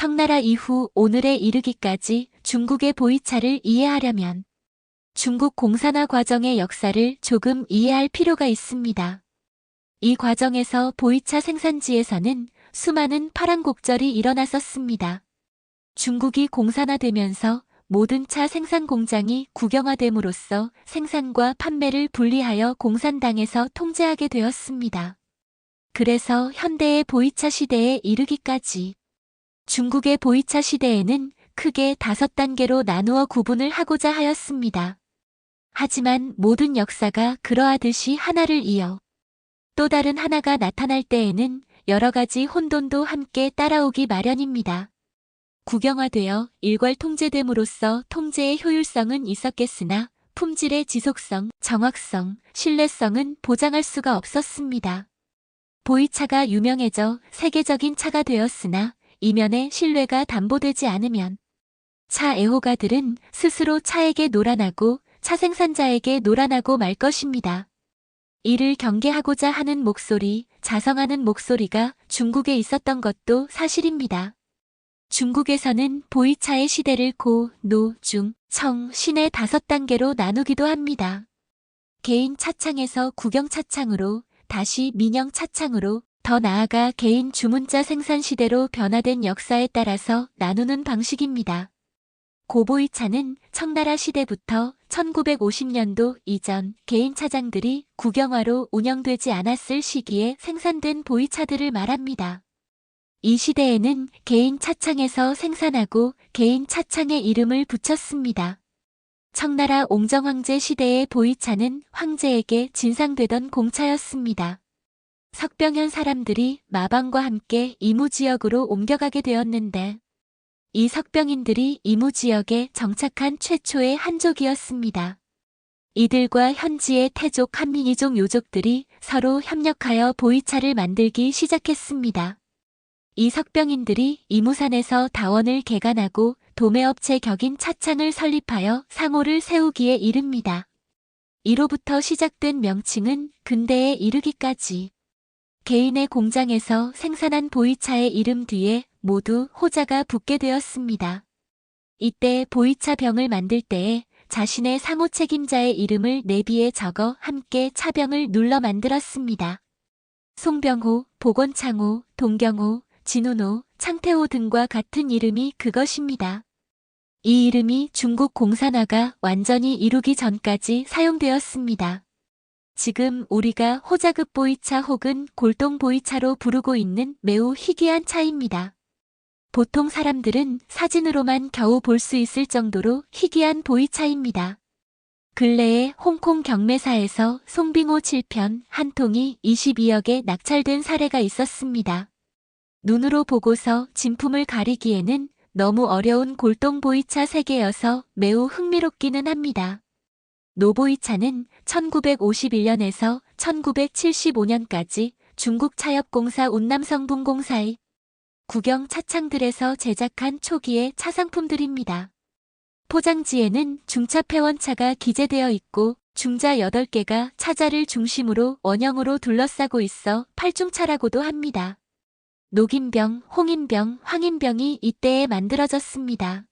청나라 이후 오늘에 이르기까지 중국의 보이차를 이해하려면 중국 공산화 과정의 역사를 조금 이해할 필요가 있습니다. 이 과정에서 보이차 생산지에서는 수많은 파란곡절이 일어났었습니다. 중국이 공산화되면서 모든 차 생산 공장이 국영화됨으로써 생산과 판매를 분리하여 공산당에서 통제하게 되었습니다. 그래서 현대의 보이차 시대에 이르기까지 중국의 보이차 시대에는 크게 5단계로 나누어 구분을 하고자 하였습니다. 하지만 모든 역사가 그러하듯이 하나를 이어 또 다른 하나가 나타날 때에는 여러 가지 혼돈도 함께 따라오기 마련입니다. 국영화되어 일괄 통제됨으로써 통제의 효율성은 있었겠으나 품질의 지속성, 정확성, 신뢰성은 보장할 수가 없었습니다. 보이차가 유명해져 세계적인 차가 되었으나 이면에 신뢰가 담보되지 않으면 차 애호가들은 스스로 차에게 노란하고 차 생산자에게 노란하고 말 것입니다. 이를 경계하고자 하는 목소리, 자성하는 목소리가 중국에 있었던 것도 사실입니다. 중국에서는 보이차의 시대를 고, 노, 중, 청, 신의 5단계로 나누기도 합니다. 개인 차창에서 국영 차창으로, 다시 민영 차창으로, 더 나아가 개인 주문자 생산 시대로 변화된 역사에 따라서 나누는 방식입니다. 고보이차는 청나라 시대부터 1950년도 이전 개인 차장들이 국영화로 운영되지 않았을 시기에 생산된 보이차들을 말합니다. 이 시대에는 개인 차창에서 생산하고 개인 차창에 이름을 붙였습니다. 청나라 옹정황제 시대의 보이차는 황제에게 진상되던 공차였습니다. 석병현 사람들이 마방과 함께 이무지역으로 옮겨가게 되었는데 이 석병인들이 이무지역에 정착한 최초의 한족이었습니다. 이들과 현지의 태족, 한민이족 요족들이 서로 협력하여 보이차를 만들기 시작했습니다. 이 석병인들이 이무산에서 다원을 개간하고 도매업체 격인 차창을 설립하여 상호를 세우기에 이릅니다. 이로부터 시작된 명칭은 근대에 이르기까지 개인의 공장에서 생산한 보이차의 이름 뒤에 모두 호자가 붙게 되었습니다. 이때 보이차 병을 만들 때에 자신의 상호 책임자의 이름을 내비에 적어 함께 차병을 눌러 만들었습니다. 송병호, 복원창호, 동경호, 진운호, 창태호 등과 같은 이름이 그것입니다. 이 이름이 중국 공산화가 완전히 이루기 전까지 사용되었습니다. 지금 우리가 호자급 보이차 혹은 골동 보이차로 부르고 있는 매우 희귀한 차입니다. 보통 사람들은 사진으로만 겨우 볼 수 있을 정도로 희귀한 보이차입니다. 근래에 홍콩 경매사에서 송빙호 7편 한 통이 22억에 낙찰된 사례가 있었습니다. 눈으로 보고서 진품을 가리기에는 너무 어려운 골동 보이차 세계여서 매우 흥미롭기는 합니다. 노보이차는 1951년에서 1975년까지 중국 차엽공사 운남성분공사의 국영 차창들에서 제작한 초기의 차상품들입니다. 포장지에는 중차 폐원차가 기재되어 있고 중자 8개가 차자를 중심으로 원형으로 둘러싸고 있어 팔중차라고도 합니다. 녹인병, 홍인병, 황인병이 이때에 만들어졌습니다.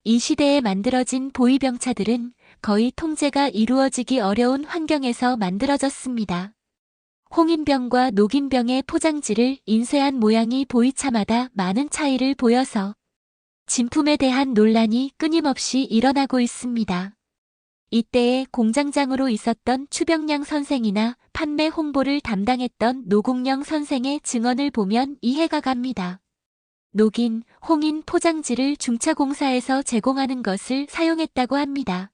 이 시대에 만들어진 보이병차들은 거의 통제가 이루어지기 어려운 환경에서 만들어졌습니다. 홍인병과 녹인병의 포장지를 인쇄한 모양이 보이차마다 많은 차이를 보여서 진품에 대한 논란이 끊임없이 일어나고 있습니다. 이때에 공장장으로 있었던 추병량 선생이나 판매 홍보를 담당했던 노공령 선생의 증언을 보면 이해가 갑니다. 녹인, 홍인 포장지를 중차공사에서 제공하는 것을 사용했다고 합니다.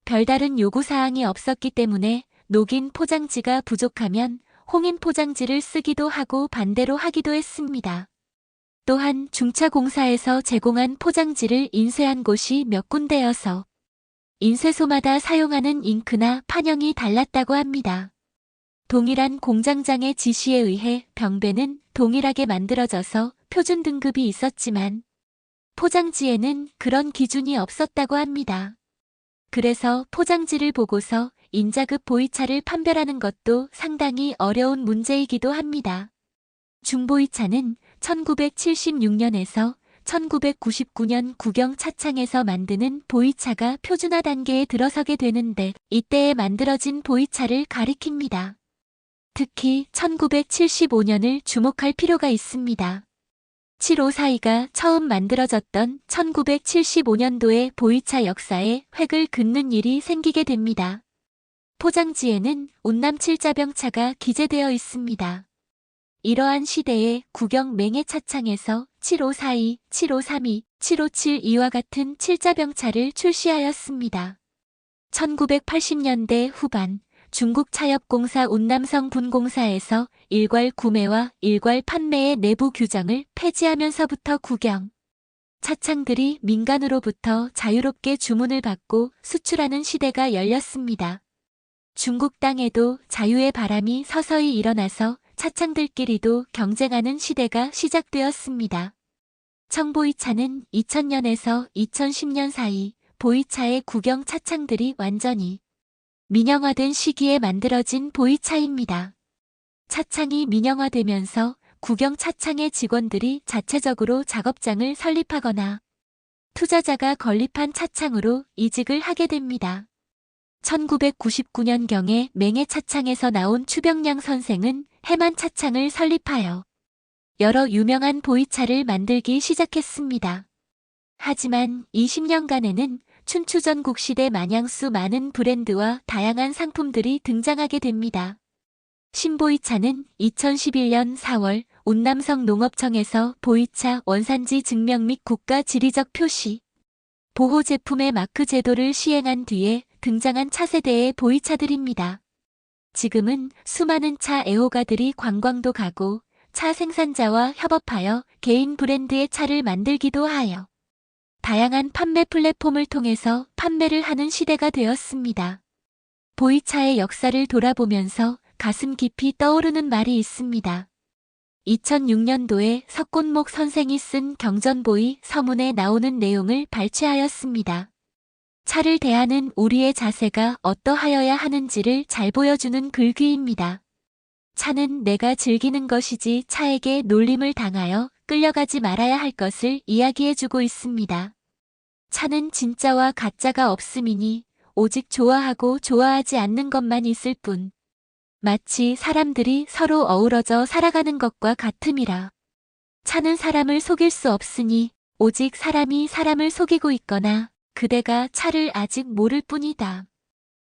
별다른 요구사항이 없었기 때문에 녹인 포장지가 부족하면 홍인 포장지를 쓰기도 하고 반대로 하기도 했습니다. 또한 중차공사에서 제공한 포장지를 인쇄한 곳이 몇 군데여서 인쇄소마다 사용하는 잉크나 판형이 달랐다고 합니다. 동일한 공장장의 지시에 의해 병배는 동일하게 만들어져서 표준 등급이 있었지만 포장지에는 그런 기준이 없었다고 합니다. 그래서 포장지를 보고서 인자급 보이차를 판별하는 것도 상당히 어려운 문제이기도 합니다. 중보이차는 1976년에서 1999년 국영 차창에서 만드는 보이차가 표준화 단계에 들어서게 되는데 이때에 만들어진 보이차를 가리킵니다. 특히 1975년을 주목할 필요가 있습니다. 7542가 처음 만들어졌던 1975년도에 보이차 역사에 획을 긋는 일이 생기게 됩니다. 포장지에는 운남 칠자병차가 기재되어 있습니다. 이러한 시대에 국영 맹해 차창에서 7542, 7532, 7572와 같은 칠자병차를 출시하였습니다. 1980년대 후반 중국 차엽공사 운남성 분공사에서 일괄 구매와 일괄 판매의 내부 규정을 폐지하면서부터 국영 차창들이 민간으로부터 자유롭게 주문을 받고 수출하는 시대가 열렸습니다. 중국 땅에도 자유의 바람이 서서히 일어나서 차창들끼리도 경쟁하는 시대가 시작되었습니다. 청보이차는 2000년에서 2010년 사이 보이차의 국영 차창들이 완전히 민영화된 시기에 만들어진 보이차입니다. 차창이 민영화되면서 국영 차창의 직원들이 자체적으로 작업장을 설립하거나 투자자가 건립한 차창으로 이직을 하게 됩니다. 1999년경에 맹해 차창에서 나온 추병량 선생은 해만 차창을 설립하여 여러 유명한 보이차를 만들기 시작했습니다. 하지만 20년간에는 춘추전국시대 마냥 수 많은 브랜드와 다양한 상품들이 등장하게 됩니다. 신보이차는 2011년 4월 운남성 농업청에서 보이차 원산지 증명 및 국가 지리적 표시, 보호 제품의 마크 제도를 시행한 뒤에 등장한 차세대의 보이차들입니다. 지금은 수많은 차 애호가들이 관광도 가고 차 생산자와 협업하여 개인 브랜드의 차를 만들기도 하여 다양한 판매 플랫폼을 통해서 판매를 하는 시대가 되었습니다. 보이차의 역사를 돌아보면서 가슴 깊이 떠오르는 말이 있습니다. 2006년도에 석곤목 선생이 쓴 경전보이 서문에 나오는 내용을 발췌하였습니다. 차를 대하는 우리의 자세가 어떠하여야 하는지를 잘 보여주는 글귀입니다. 차는 내가 즐기는 것이지 차에게 놀림을 당하여 끌려가지 말아야 할 것을 이야기해주고 있습니다. 차는 진짜와 가짜가 없음이니 오직 좋아하고 좋아하지 않는 것만 있을 뿐 마치 사람들이 서로 어우러져 살아가는 것과 같음이라. 차는 사람을 속일 수 없으니 오직 사람이 사람을 속이고 있거나 그대가 차를 아직 모를 뿐이다.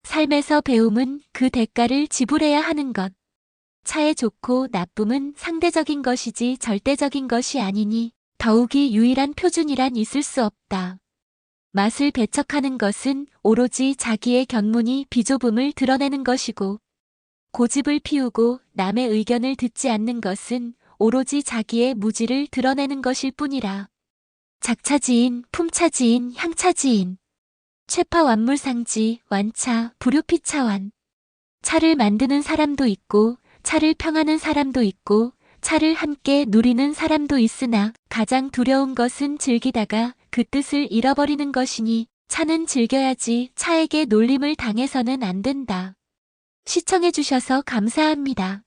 삶에서 배움은 그 대가를 지불해야 하는 것. 차의 좋고 나쁨은 상대적인 것이지 절대적인 것이 아니니 더욱이 유일한 표준이란 있을 수 없다. 맛을 배척하는 것은 오로지 자기의 견문이 비좁음을 드러내는 것이고 고집을 피우고 남의 의견을 듣지 않는 것은 오로지 자기의 무지를 드러내는 것일 뿐이라. 작차지인, 품차지인, 향차지인, 최파완물상지, 완차, 불효피차완. 차를 만드는 사람도 있고 차를 평하는 사람도 있고 차를 함께 누리는 사람도 있으나 가장 두려운 것은 즐기다가 그 뜻을 잃어버리는 것이니 차는 즐겨야지 차에게 놀림을 당해서는 안 된다. 시청해주셔서 감사합니다.